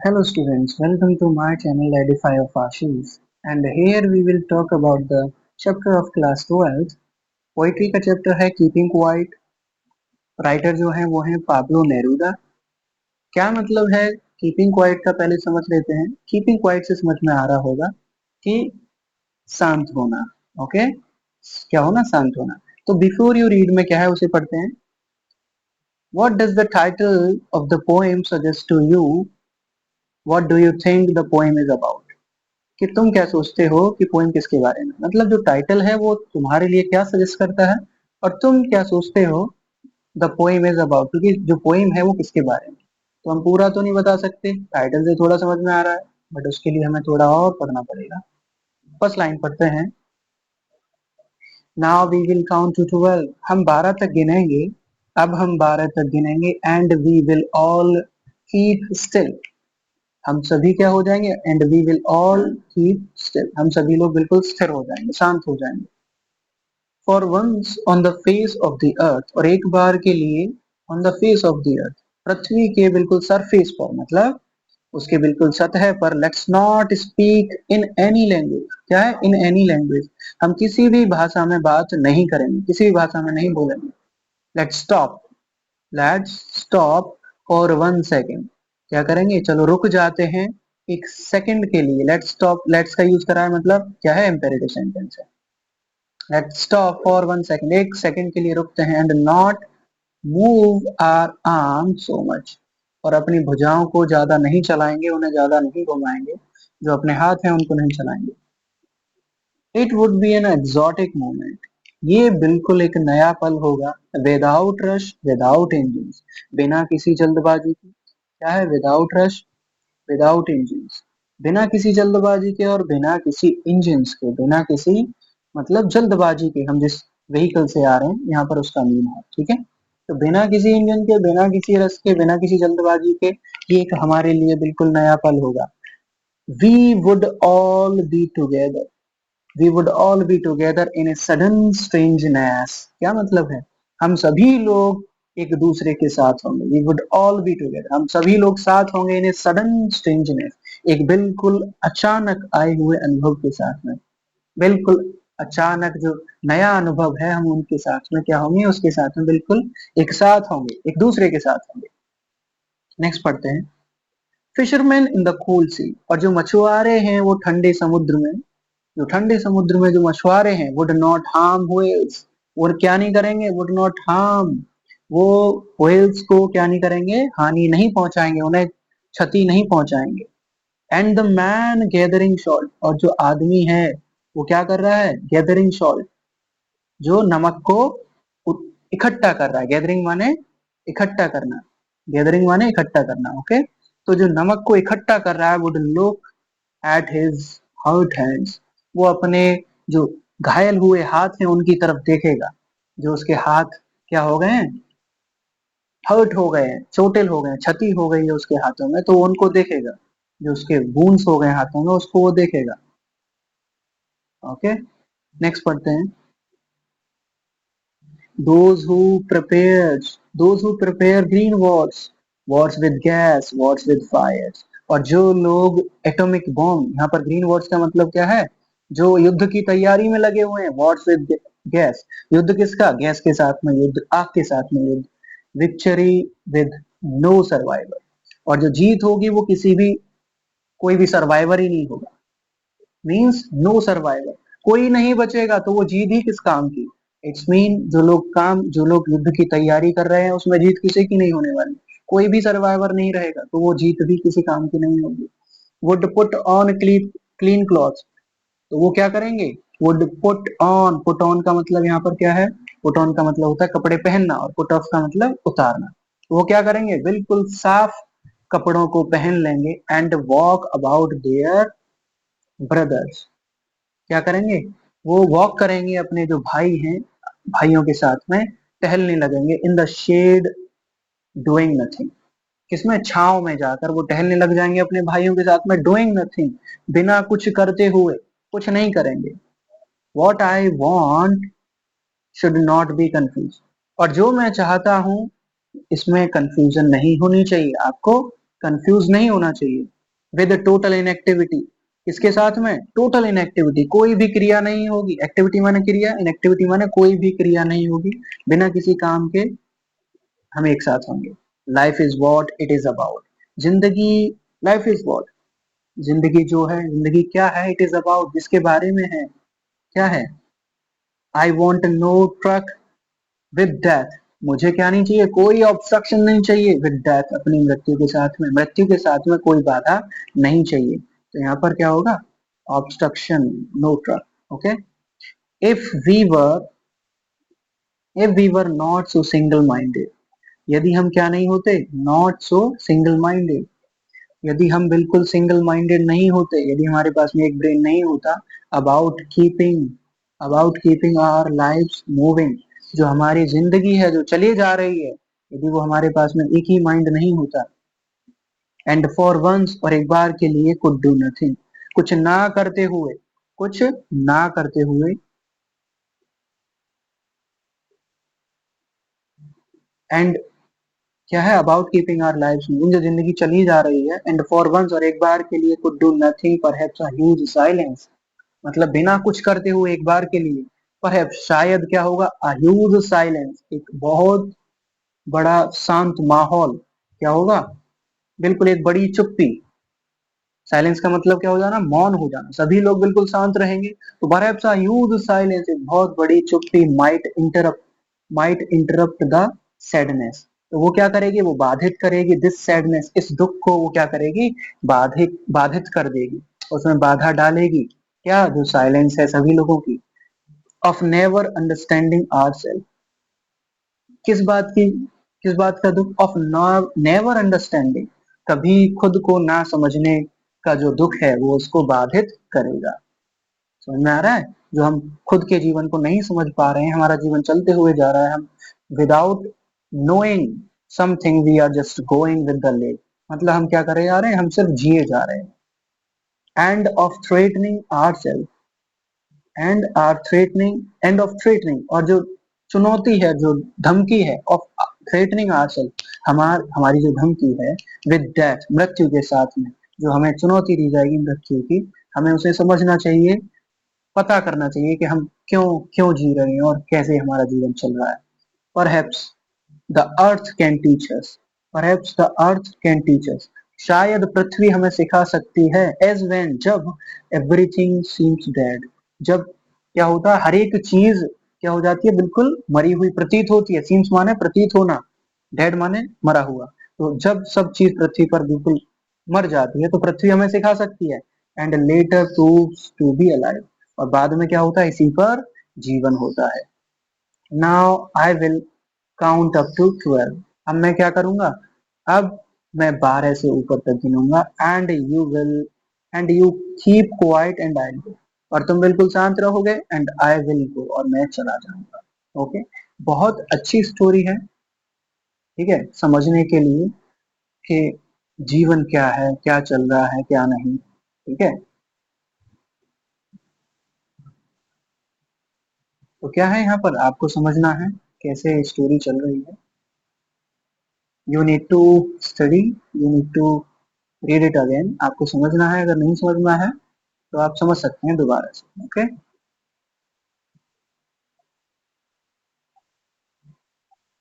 Hello students, welcome to my channel Edify of Ashish, and here we will talk about the chapter of class 12th. Poetry का chapter है keeping quiet. Writer जो है वो है Pablo Neruda. क्या मतलब है कीपिंग क्वाइट का, पहले समझ लेते हैं। कीपिंग क्वाइट से समझ में आ रहा होगा कि शांत होना। ओके, क्या होना? शांत होना। तो बिफोर यू रीड में क्या है उसे पढ़ते हैं। What does the title of the poem suggest to you? What do you think the poem is about? कि तुम क्या सोचते हो कि पोएम किसके बारे में, मतलब जो टाइटल है वो तुम्हारे लिए क्या सजेस्ट करता है और तुम क्या सोचते हो द पोएम इज अबाउट, क्योंकि जो पोएम है वो किसके बारे में। तो हम पूरा तो नहीं बता सकते, टाइटल से थोड़ा समझ में आ रहा है, बट उसके लिए हमें थोड़ा और पढ़ना पड़ेगा। फर्स्ट लाइन पढ़ते हैं। Now we will count to 12, हम 12 तक गिनेंगे। अब हम 12 तक गिनेंगे and we will all keep still. हम सभी क्या हो जाएंगे? And we will all keep still, हम सभी लोग बिल्कुल स्थिर हो जाएंगे, शांत हो जाएंगे। For once on the face of the earth, और एक बार के लिए on the face of the earth, पृथ्वी के बिल्कुल सरफेस पर, मतलब उसके बिल्कुल सतह पर। Let's not speak in any language, क्या है? इन एनी लैंग्वेज, हम किसी भी भाषा में बात नहीं करेंगे, किसी भी भाषा में नहीं बोलेंगे। Let's stop, let's stop for 1 second, क्या करेंगे? चलो रुक जाते हैं 1 सेकेंड के लिए। लेट्स स्टॉप, लेट्स का यूज करा है, मतलब क्या है? इम्पेरेटिव सेंटेंस है। Let's stop for 1 second, 1 second के लिए रुकते हैं। And not move our arm so much, और अपनी भुजाओं को ज्यादा नहीं चलाएंगे, उन्हें ज्यादा नहीं घुमाएंगे, जो अपने हाथ हैं उनको नहीं चलाएंगे। It would be an exotic moment, ये बिल्कुल एक नया पल होगा। विदाउट रश, विदाउट इंजन, बिना किसी जल्दबाजी के। क्या है? विदाउट रश, विदाउट इंजन, बिना किसी जल्दबाजी के और बिना किसी इंजन के, बिना किसी मतलब जल्दबाजी के। हम जिस व्हीकल से आ रहे हैं यहाँ पर उसका मीन है, ठीक है। तो बिना किसी इंजन के, बिना किसी रस के, बिना किसी जल्दबाजी के, ये एक हमारे लिए बिल्कुल नया पल होगा। We would all be together, we would all be together in a sudden strangeness, क्या मतलब है? हम सभी लोग एक दूसरे के साथ होंगे। We would all be together, हम सभी लोग साथ होंगे। इन ए सडन स्ट्रेंजनेस, एक बिल्कुल अचानक आए हुए अनुभव के साथ में। बिल्कुल अचानक जो नया अनुभव है, हम उनके साथ में क्या होंगे? उसके साथ में बिल्कुल एक साथ होंगे, एक दूसरे के साथ होंगे। नेक्स्ट पढ़ते हैं। फिशरमैन इन द कूल सी, और जो मछुआरे हैं वो ठंडे समुद्र में, जो ठंडे समुद्र में जो मछुआरे हैं, वुड नॉट हार्म व्हेल्स, वो क्या नहीं करेंगे? वुड नॉट हार्म, वो व्हेल्स को क्या नहीं करेंगे? हानि नहीं पहुंचाएंगे, उन्हें क्षति नहीं पहुंचाएंगे। And the man gathering salt, और जो आदमी है वो क्या कर रहा है? गैदरिंग सॉल्ट, जो नमक को इकट्ठा कर रहा है। गैदरिंग माने इकट्ठा करना, गैदरिंग माने इकट्ठा करना, ओके। तो जो नमक को इकट्ठा कर रहा है, would look at his hurt hands, वो अपने जो घायल हुए हाथ हैं उनकी तरफ देखेगा। जो उसके हाथ क्या हो गए हैं? हर्ट हो गए हैं, चोटिल हो गए हैं, क्षति हो गई है उसके हाथों में, तो वो उनको देखेगा। जो उसके वूंड्स हो गए हाथों में, उसको वो देखेगा। ओके, नेक्स्ट पढ़ते हैं। those who prepare green wars with gas, wars with fires, और जो लोग एटॉमिक बॉम्ब, यहाँ पर ग्रीन वॉर्स का मतलब क्या है? जो युद्ध की तैयारी में लगे हुए हैं। वॉर्स विद गैस, युद्ध किसका? गैस के साथ में युद्ध, आग के साथ में युद्ध। विक्ट्री विद नो सर्वाइवर, और जो जीत होगी वो किसी भी, कोई भी सर्वाइवर ही नहीं होगा। मीन्स नो सर्वाइवर, कोई नहीं बचेगा, तो वो जीत ही किस काम की? इट्स मीन जो लोग युद्ध की तैयारी कर रहे हैं उसमें जीत किसी की नहीं होने वाली। कोई भी सर्वाइवर नहीं रहेगा, तो वो जीत भी किसी काम की नहीं होगी। Would put on clean clean cloth, तो वो क्या करेंगे? वुड पुट ऑन का मतलब यहाँ पर क्या है? पुट ऑन का मतलब होता है कपड़े पहनना, और पुट ऑफ का मतलब उतारना। तो वो क्या करेंगे? बिल्कुल साफ कपड़ों को पहन लेंगे। And walk about their brothers, क्या करेंगे? वो वॉक करेंगे अपने जो भाई हैं, भाइयों के साथ में टहलने लगेंगे। In the shade doing nothing, किसमें? छाव में जाकर वो टहलने लग जाएंगे अपने भाइयों के साथ में। डूइंग नथिंग, बिना कुछ करते हुए, कुछ नहीं करेंगे। What I want should not be confuse, और जो मैं चाहता हूं इसमें कंफ्यूजन नहीं होनी चाहिए। आपको कंफ्यूज नहीं होना चाहिए। विद टोटल इनएक्टिविटी, इसके साथ में टोटल इनएक्टिविटी, कोई भी क्रिया नहीं होगी। एक्टिविटी माने क्रिया, इनएक्टिविटी माने कोई भी क्रिया नहीं होगी, बिना किसी काम के हम एक साथ होंगे। Life is what it is about, जिंदगी, लाइफ इज वॉट, जिंदगी जो है, जिंदगी क्या है, इट इज अबाउट, जिसके बारे में है, क्या है, I want no truck with death, मुझे क्या नहीं चाहिए, कोई ऑब्स्ट्रक्शन नहीं चाहिए, विद डेथ, अपनी मृत्यु के साथ में, मृत्यु के साथ में कोई बाधा नहीं चाहिए। तो यहाँ पर क्या होगा, obstruction, no truck. Okay, if we were if we were not so single minded, यदि हम क्या नहीं होते, नॉट सो सिंगल माइंडेड, यदि हम बिल्कुल सिंगल माइंडेड नहीं होते, यदि हमारे पास में एक ब्रेन नहीं होता, about keeping about keeping our lives moving, जो हमारी जिंदगी है जो चली जा रही है, यदि वो हमारे पास में एक ही माइंड नहीं होता, एंड फॉर वंस, और एक बार के लिए, कुड डू नथिंग, कुछ ना करते हुए, कुछ ना करते हुए, एंड क्या है, about keeping our lives moving, जो जिंदगी चली जा रही है, एंड फॉर वंस, और एक बार के लिए, could do nothing perhaps a huge silence, मतलब बिना कुछ करते हुए एक बार के लिए, पर शायद क्या होगा, अ ह्यूज साइलेंस, एक बहुत बड़ा शांत माहौल, क्या होगा, बिल्कुल एक बड़ी चुप्पी। साइलेंस का मतलब क्या हो जाना, मौन हो जाना, सभी लोग बिल्कुल शांत रहेंगे। तो परहैप्स अ ह्यूज साइलेंस, एक बहुत बड़ी चुप्पी, माइट इंटरप्ट द सैडनेस, तो वो क्या करेगी, वो बाधित करेगी, दिस सैडनेस, इस दुख को वो क्या करेगी, बाधित बाधित कर देगी, उसमें बाधा डालेगी, क्या, जो साइलेंस है सभी लोगों की, of never understanding our self, किस बात की, किस बात का दुख, ऑफ नेवर अंडरस्टैंडिंग, कभी खुद को ना समझने का जो दुख है वो उसको बाधित करेगा। समझ में आ रहा है, जो हम खुद के जीवन को नहीं समझ पा रहे हैं, हमारा जीवन चलते हुए जा रहा है, हम without knowing something we are just going with the lake, मतलब हम क्या करे जा रहे हैं, हम सिर्फ जिए जा रहे हैं। And of threatening our self, and of threatening, और जो चुनौती है, जो धमकी है, ऑफ थ्रेटनिंग आवरसेल्फ, हमारी जो धमकी है, विद डेथ, मृत्यु के साथ में, जो हमें चुनौती दी जाएगी मृत्यु की, हमें उसे समझना चाहिए, पता करना चाहिए कि हम क्यों क्यों जी रहे हैं और कैसे हमारा जीवन चल रहा है। Perhaps the earth can teach us, perhaps the earth can teach us, शायद पृथ्वी हमें सिखा सकती है, एज वेन, जब, एवरीथिंग सीम्स डेड, जब क्या होता है, हर एक चीज क्या हो जाती है, बिल्कुल मरी हुई प्रतीत होती है, सीम्स माने प्रतीत होना, डेड माने मरा हुआ, तो जब सब चीज पृथ्वी पर बिल्कुल मर जाती है, तो पृथ्वी हमें सिखा सकती है, and later proves to be alive, और बाद में क्या होता है, इसी पर जीवन होता है। Now I will count up to 12, अब मैं क्या करूंगा, अब मैं 12 से ऊपर तक गिनूंगा, and you keep quiet and I go, और तुम बिल्कुल शांत रहोगे, एंड आई विल गो, और मैं चला जाऊंगा। ओके, बहुत अच्छी स्टोरी है, ठीक है, समझने के लिए कि जीवन क्या है, क्या चल रहा है, क्या नहीं, ठीक है। तो क्या है यहाँ पर आपको समझना है, कैसे स्टोरी चल रही है, you need to study, you need to read it again, आपको समझना है, अगर नहीं समझना है तो आप समझ सकते हैं दोबारा से। ओके,